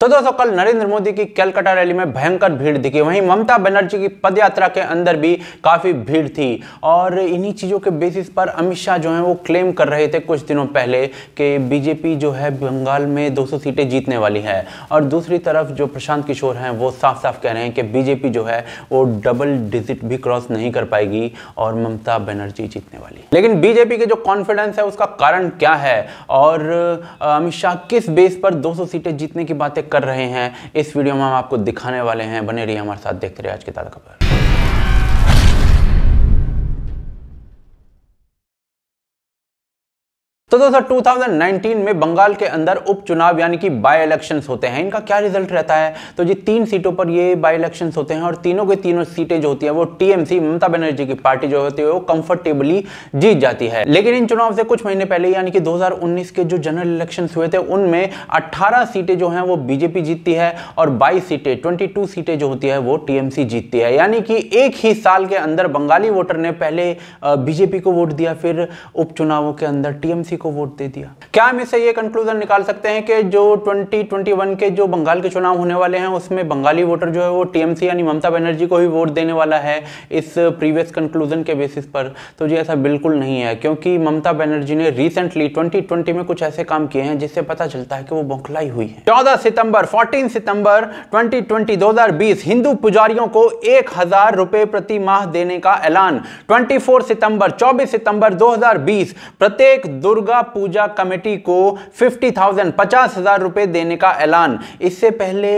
तो दोस्तों कल नरेंद्र मोदी की कलकत्ता रैली में भयंकर भीड़ दिखी, वहीं ममता बनर्जी की पदयात्रा के अंदर भी काफी भीड़ थी। और इन्हीं चीजों के बेसिस पर अमित शाह जो है वो क्लेम कर रहे थे कुछ दिनों पहले कि बीजेपी जो है बंगाल में 200 सीटें जीतने वाली है। और दूसरी तरफ जो प्रशांत किशोर हैं वो साफ साफ कह रहे हैं कि बीजेपी जो है वो डबल डिजिट भी क्रॉस नहीं कर पाएगी और ममता बनर्जी जीतने वाली। लेकिन बीजेपी के जो कॉन्फिडेंस है उसका कारण क्या है और अमित शाह किस बेस पर 200 सीटें जीतने की बातें कर रहे हैं, इस वीडियो में हम आपको दिखाने वाले हैं। बने रहिए हमारे साथ, देखते रहिए आज की ताज़ा खबर। तो दोस्तों 2019 में बंगाल के अंदर उपचुनाव यानी कि बाय इलेक्शंस होते हैं। इनका क्या रिजल्ट रहता है? तो जी 3 सीटों पर ये बाय इलेक्शंस होते हैं और तीनों के तीनों सीटें जो होती है वो टीएमसी ममता बनर्जी की पार्टी जो होती है वो कंफर्टेबली जीत जाती है। लेकिन इन चुनाव से कुछ महीने पहले यानी कि 2019 के जो जनरल इलेक्शंस हुए थे उनमें 18 सीटें जो हैं वो बीजेपी जीतती है और 22 सीटें 22 सीटें जो होती है वो टीएमसी जीतती है। यानी कि एक ही साल के अंदर बंगाली वोटर ने पहले बीजेपी को वोट दिया, फिर उपचुनावों के अंदर टीएमसी को वोट दे दिया। क्या हम इससे ये कंक्लूजन निकाल सकते हैं कि जो 2021 के जो बंगाल के चुनाव होने वाले हैं उसमें बंगाली वोटर जो है वो टीएमसी यानी ममता बनर्जी को ही वोट देने वाला है इस प्रीवियस कंक्लूजन के बेसिस पर? तो जी ऐसा बिल्कुल नहीं है, क्योंकि ममता बनर्जी ने रिसेंटली 2020 में कुछ ऐसे काम किए हैं जिससे पता चलता है कि वो बौखलाई हुई है। 14 सितंबर 2020 हिंदू पुजारियों को 1000 रुपए प्रति माह देने का ऐलान। 24 सितंबर 2020 प्रत्येक दुर्गा पूजा कमेटी को 50,000 रुपए देने का ऐलान। इससे पहले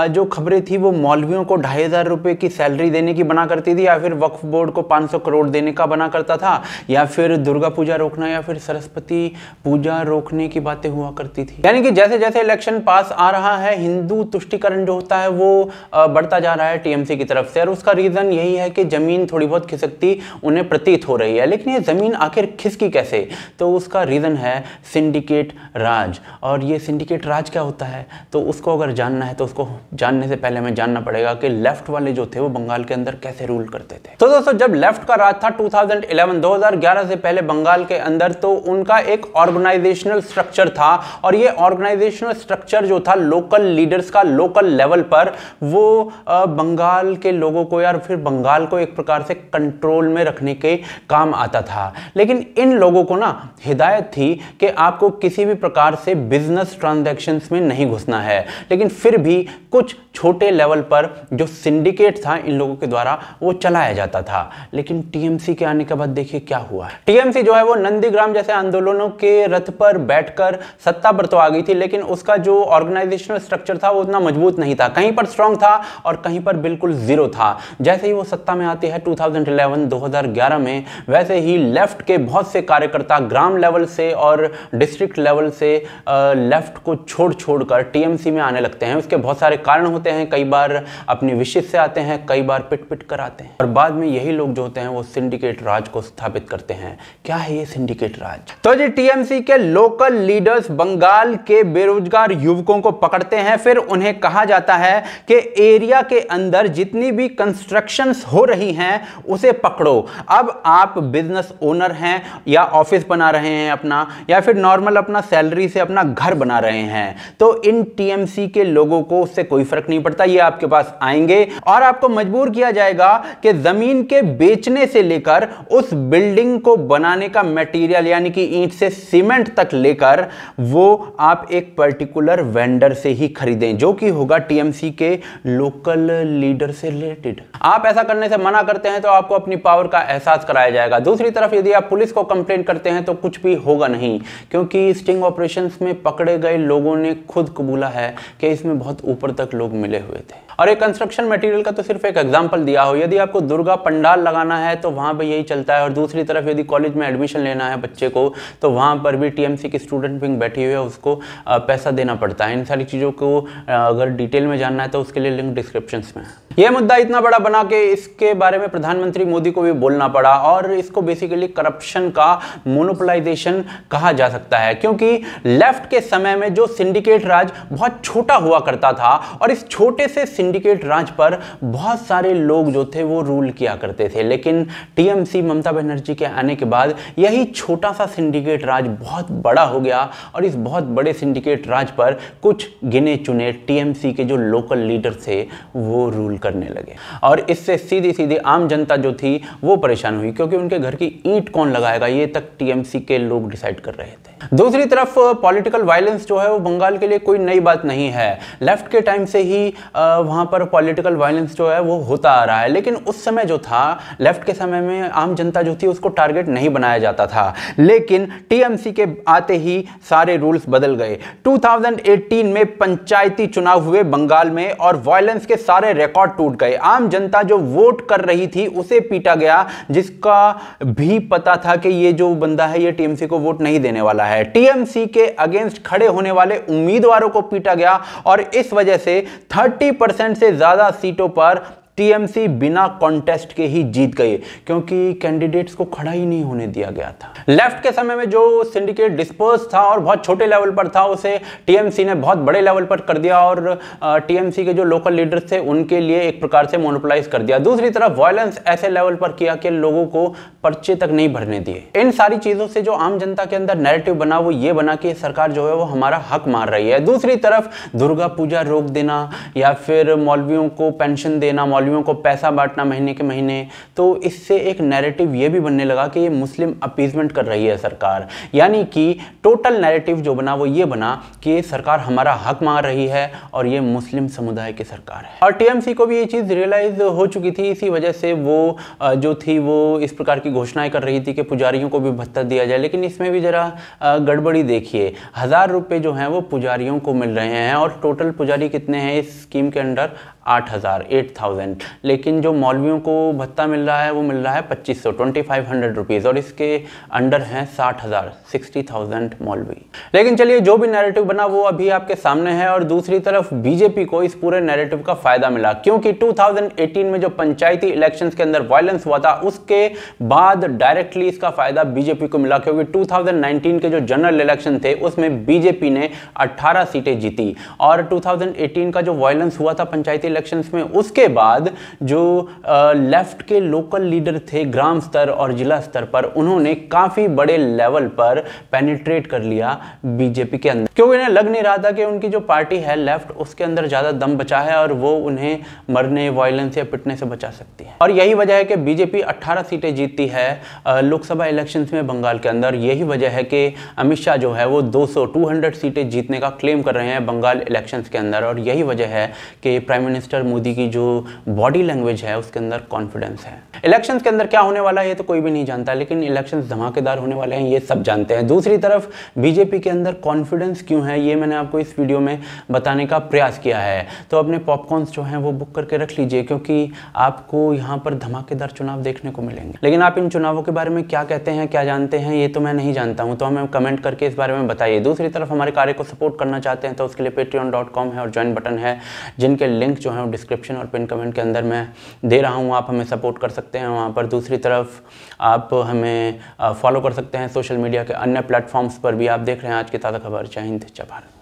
जो खबरें थी वो मौलवियों को 2500 रुपए की सैलरी देने की बना करती थी, या फिर वक्फ बोर्ड को 500 करोड़ देने का बना करता था, या फिर दुर्गा पूजा रोकना या फिर सरस्वती पूजा रोकने की बातें हुआ करती थी। यानी कि जैसे जैसे इलेक्शन पास आ रहा है हिंदू तुष्टीकरण जो होता है वो बढ़ता जा रहा है टीएमसी की तरफ से। और उसका रीजन यही है कि जमीन थोड़ी बहुत खिसकती उन्हें प्रतीत हो रही है। लेकिन ये जमीन आखिर खिसकी कैसे? तो उसका रीजन है सिंडिकेट राज। और ये सिंडिकेट राज क्या होता है तो उसको अगर जानना है तो उसको जानने से पहले हमें जानना पड़ेगा कि लेफ्ट वाले जो थे वो बंगाल के अंदर कैसे रूल करते थे। तो दोस्तों जब लेफ्ट का राज था 2011 से पहले बंगाल के अंदर, तो उनका एक ऑर्गेनाइजेशनल स्ट्रक्चर था और ये ऑर्गेनाइजेशनल स्ट्रक्चर जो था लोकल लीडर्स का लोकल लेवल पर वो बंगाल के लोगों को या फिर बंगाल को एक प्रकार से कंट्रोल में रखने के काम आता था। लेकिन इन लोगों को ना हिदायत थी कि आपको किसी भी प्रकार से बिजनेस ट्रांजैक्शंस में नहीं घुसना है। लेकिन फिर भी कुछ छोटे लेवल पर जो सिंडिकेट था इन लोगों के द्वारा वो चलाया जाता था। लेकिन टीएमसी के आने के बाद देखिए क्या हुआ। टीएमसी जो है वो नंदीग्राम जैसे आंदोलनों के रथ पर बैठकर सत्ता पर तो आ गई थी, लेकिन उसका जो ऑर्गेनाइजेशनल स्ट्रक्चर था वो उतना मजबूत नहीं था। कहीं पर स्ट्रांग था और कहीं पर बिल्कुल जीरो था। जैसे ही वो सत्ता में आती है 2011 में, वैसे ही लेफ्ट के बहुत से कार्यकर्ता ग्राम लेवल से और डिस्ट्रिक्ट लेवल से लेफ्ट को छोड़कर टीएमसी में आने लगते हैं। उसके बहुत सारे कारण होते हैं, कई बार अपनी विशेष से आते हैं, कई बार पिट कर आते हैं और बाद में यही लोग जो होते हैं वो सिंडिकेट राज को स्थापित करते हैं। क्या है ये सिंडिकेट राज? तो जी टीएमसी के लोकल लीडर्स बंगाल के बेरोजगार युवकों को पकड़ते हैं, फिर उन्हें कहा जाता है कि एरिया के अंदर जितनी भी कंस्ट्रक्शंस हो रही हैं उसे पकड़ो। अब आप बिजनेस ओनर हैं या ऑफिस बना रहे हैं अपना, या फिर नॉर्मल अपना सैलरी से अपना घर बना रहे हैं, तो इन टीएमसी के लोगों को उससे कोई फर्क नहीं पड़ता। ये आपके पास आएंगे और आपको मजबूर किया जाएगा कि जमीन के बेचने से लेकर उस बिल्डिंग को बनाने का मटेरियल यानी कि ईंट से सीमेंट तक लेकर वो आप एक पर्टिकुलर वेंडर से ही खरीदें, जो कि होगा टीएमसी के लोकल लीडर से रिलेटेड। आप ऐसा करने से मना करते हैं तो आपको अपनी पावर का एहसास कराया जाएगा। दूसरी तरफ यदि आप पुलिस को कंप्लेंट करते हैं तो कुछ भी होगा नहीं, क्योंकि स्टिंग ऑपरेशंस में पकड़े गए लोगों ने खुद कबूला है कि इसमें बहुत ऊपर तक लोग मिले हुए थे। और एक कंस्ट्रक्शन मटेरियल का तो सिर्फ एक एग्जांपल दिया हो, यदि आपको दुर्गा पंडाल लगाना है तो वहां पे यही चलता है। और दूसरी तरफ यदि कॉलेज में एडमिशन लेना है बच्चे को तो वहां पर भी टीएमसी की स्टूडेंट विंग बैठी हुई है, उसको पैसा देना पड़ता है। इन सारी चीज़ों को अगर डिटेल में जानना है तो उसके लिए लिंक डिस्क्रिप्शन में है। यह मुद्दा इतना बड़ा बना के इसके बारे में प्रधानमंत्री मोदी को भी बोलना पड़ा और इसको बेसिकली करप्शन का मोनोपोलाइजेशन कहा जा सकता है, क्योंकि लेफ्ट के समय में जो सिंडिकेट राज बहुत छोटा हुआ करता था और इस छोटे से सिंडिकेट राज पर बहुत सारे लोग जो थे वो रूल किया करते थे, लेकिन टीएमसी ममता बनर्जी के आने के बाद यही छोटा सा सिंडिकेट राज बहुत बड़ा हो गया और इस बहुत बड़े सिंडिकेट राज पर कुछ गिने चुने टीएमसी के जो लोकल लीडर थे वो रूल करने लगे और इससे सीधी सीधी आम जनता जो थी वो परेशान हुई, क्योंकि उनके घर की ईंट कौन लगाएगा ये तक टीएमसी के लोग डिसाइड कर रहे थे। दूसरी तरफ पॉलिटिकल वायलेंस जो है वो बंगाल के लिए कोई नई बात नहीं है। लेफ्ट के टाइम से ही वहां पर पॉलिटिकल वायलेंस जो है वो होता आ रहा है, लेकिन उस समय जो था लेफ्ट के समय में आम जनता जो थी उसको टारगेट नहीं बनाया जाता था, लेकिन टीएमसी के आते ही सारे रूल्स बदल गए। 2018 में पंचायती चुनाव हुए बंगाल में और वायलेंस के सारे रिकॉर्ड टूट गए। आम जनता जो वोट कर रही थी उसे पीटा गया, जिसका भी पता था कि ये जो बंदा है ये टीएमसी को वोट नहीं देने वाला है। टीएमसी के अगेंस्ट खड़े होने वाले उम्मीदवारों को पीटा गया और इस वजह से 30% से ज्यादा सीटों पर टीएमसी बिना कॉन्टेस्ट के ही जीत गई, क्योंकि कैंडिडेट्स को खड़ा ही नहीं होने दिया गया था। लेफ्ट के समय में जो सिंडिकेट डिस्पर्स था और बहुत छोटे लेवल पर था उसे टीएमसी ने बहुत बड़े लेवल पर कर दिया और टीएमसी के जो लोकल लीडर्स थे उनके लिए एक प्रकार से मोनोपोलाइज कर दिया। दूसरी तरफ वायलेंस ऐसे लेवल पर किया कि लोगों को पर्चे तक नहीं भरने दिए। इन सारी चीजों से जो आम जनता के अंदर नैरेटिव बना वो ये बना कि सरकार जो है वो हमारा हक मार रही है। दूसरी तरफ दुर्गा पूजा रोक देना या फिर मौलवियों को पेंशन देना, मौलवियों को पैसा बांटना महीने के महीने, तो इससे एक नैरेटिव ये भी बनने लगा कि ये मुस्लिम अपीजमेंट कर रही है सरकार। यानी कि टोटल नैरेटिव जो बना वो ये बना कि ये सरकार हमारा हक मार रही है और ये मुस्लिम समुदाय की सरकार है। और टीएमसी को भी ये चीज़ रियलाइज हो चुकी थी, इसी वजह से वो जो थी वो इस प्रकार की घोषणाएं कर रही थी कि पुजारियों को भी भत्ता दिया जाए। लेकिन इसमें भी जरा गड़बड़ी देखिए, 1000 रुपये जो हैं वो पुजारियों को मिल रहे हैं और टोटल पुजारी कितने हैं इस स्कीम के अंडर? 8000, लेकिन जो मौलवियों को भत्ता मिल रहा है वो मिल रहा है 2500 रुपीज़ और इसके अंडर हैं 60,000 मौलवी। लेकिन चलिए जो भी नैरेटिव बना वो अभी आपके सामने है। और दूसरी तरफ बीजेपी को इस पूरे नैरेटिव का फायदा मिला, क्योंकि 2018 में जो पंचायती इलेक्शंस के अंदर वायलेंस हुआ था उसके बाद डायरेक्टली इसका फायदा बीजेपी को मिला, क्योंकि 2019 के जो जनरल इलेक्शन थे उसमें बीजेपी ने 18 सीटें जीती और 2018 का जो वायलेंस हुआ था पंचायती इलेक्शंस में उसके बाद जो लेफ्ट के लोकल लीडर थे ग्राम स्तर और जिला स्तर पर, उन्होंने काफी बड़े लेवल पर पेनिट्रेट कर लिया बीजेपी के अंदर, क्योंकि इन्हें लग नहीं रहा था कि उनकी जो पार्टी है लेफ्ट उसके अंदर ज्यादा दम बचा है और वो उन्हें मरने, वायलेंस या पिटने से बचा सकती है। और यही वजह है कि बीजेपी 18 सीटें जीतती है लोकसभा इलेक्शंस में बंगाल के अंदर। यही वजह है कि अमित शाह जो है वो 200 सीटें जीतने का क्लेम कर रहे हैं बंगाल इलेक्शंस के अंदर। और यही वजह है कि प्राइम मिनिस्टर मोदी की जो बॉडी लैंग्वेज है उसके अंदर कॉन्फिडेंस है। इलेक्शंस के अंदर क्या होने वाला है ये तो कोई भी नहीं जानता, लेकिन इलेक्शंस धमाकेदार होने वाले हैं ये सब जानते हैं। दूसरी तरफ बीजेपी के अंदर कॉन्फिडेंस क्यों है ये मैंने आपको इस वीडियो में बताने का प्रयास किया है। तो अपने पॉपकॉर्न्स जो हैं वो बुक करके रख लीजिए, क्योंकि आपको यहाँ पर धमाकेदार चुनाव देखने को मिलेंगे। लेकिन आप इन चुनावों के बारे में क्या कहते हैं, क्या जानते हैं, ये तो मैं नहीं जानता हूँ, तो हमें कमेंट करके इस बारे में बताइए। दूसरी तरफ हमारे कार्य को सपोर्ट करना चाहते हैं तो उसके लिए patreon.com है और ज्वाइन बटन है, जिनके लिंक जो है वो डिस्क्रिप्शन और पिन कमेंट के अंदर मैं दे रहा हूँ। आप हमें सपोर्ट कर सकते हैं वहाँ पर। दूसरी तरफ आप हमें फॉलो कर सकते हैं सोशल मीडिया के अन्य प्लेटफॉर्म्स पर भी। आप देख रहे हैं आज की ताज़ा खबर। जय हिंद, जय भारत।